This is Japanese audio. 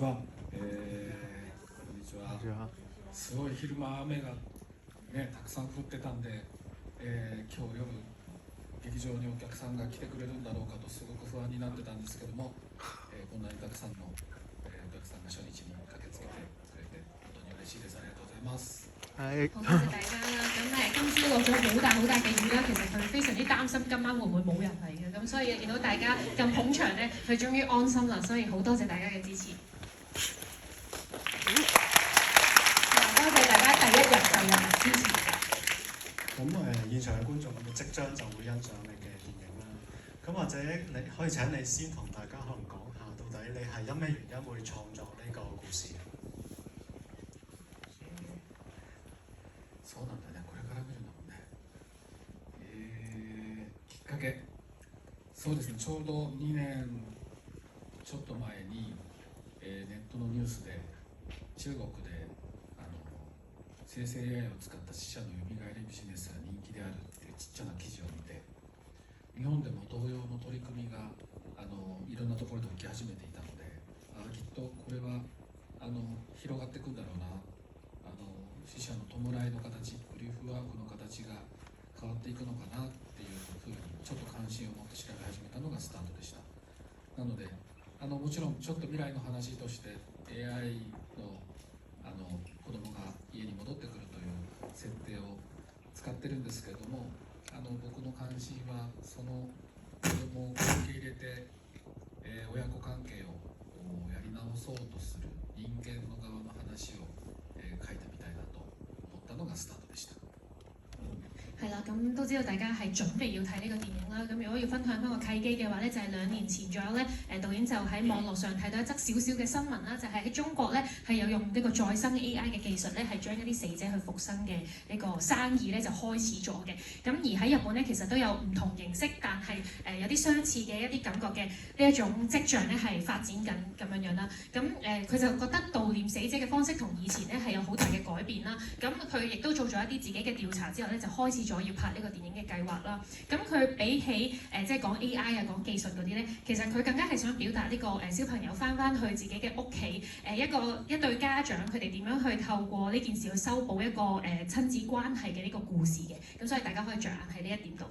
こんにちは。すごい昼間雨がねたくさん降ってたんで、今日夜劇場にお客さんが来てくれるんだろうかとすごく不安になってたんですけども、こんなにたくさんの、お客さんが初日に駆けつけてくれて本当に嬉しいです。ありがとうございます。係，好多謝大家啦。咁今朝落咗好大嘅雨啦，其實佢非常之擔心今晚會唔會冇人嚟嘅，咁所以見到大家咁捧場咧，佢終於安心啦，所以好多謝大家嘅支持。多謝大家第一日就有人支持嘅。咁現場嘅觀眾咁即將就會欣賞你嘅電影啦。咁或者你可以請你先同大家可能講下，到底你係因咩原因會創作呢個故事？そうなんだね、これから見るんだもんね。きっかけ、そうですね、ちょうど2年ちょっと前に、ネットのニュースで中国で生成 AI を使った死者の蘇りビジネスが人気であるっていうちっちゃな記事を見て、日本でも同様の取り組みがいろんなところで起き始めていたので、きっとこれは広がっていくんだろうな、死者の弔いの形、グリーフワークの形が変わっていくのかなっていうふうにちょっと関心を持って調べ始めたのがスタートでした。なのでもちろんちょっと未来の話として AI の子供が家に戻ってくるという設定を使ってるんですけれども、僕の関心はその子供を受け入れて、親子関係をやり直そうとする人間の側の話を、書いてみたいなと思ったのがスタートでした。係啦，咁都知道大家係準備要睇呢個電影啦。咁如果要分享翻個契機嘅話咧，就係2年前左右咧，導演就喺網絡上睇到一則少少嘅新聞啦，就係喺中國咧係有用呢個再生 AI 嘅技術咧，係將一啲死者去復生嘅呢個生意咧就開始咗嘅。咁而喺日本咧，其實都有唔同形式，但係有啲相似嘅一啲感覺嘅呢一種跡象咧係發展緊咁樣啦。咁佢就覺得悼念死者嘅方式同以前咧係有好大嘅改變啦。咁佢亦都做咗一啲自己嘅調查之後咧，就開始咗要拍呢個電影嘅計劃啦。咁佢比起即係講 AI 啊、講技術嗰啲咧，其實佢更加係想表達呢個小朋友翻去自己嘅屋企，一對家長佢哋點樣去透過呢件事去修補一個親子關係嘅呢個故事嘅。咁所以大家可以着眼喺呢一點度。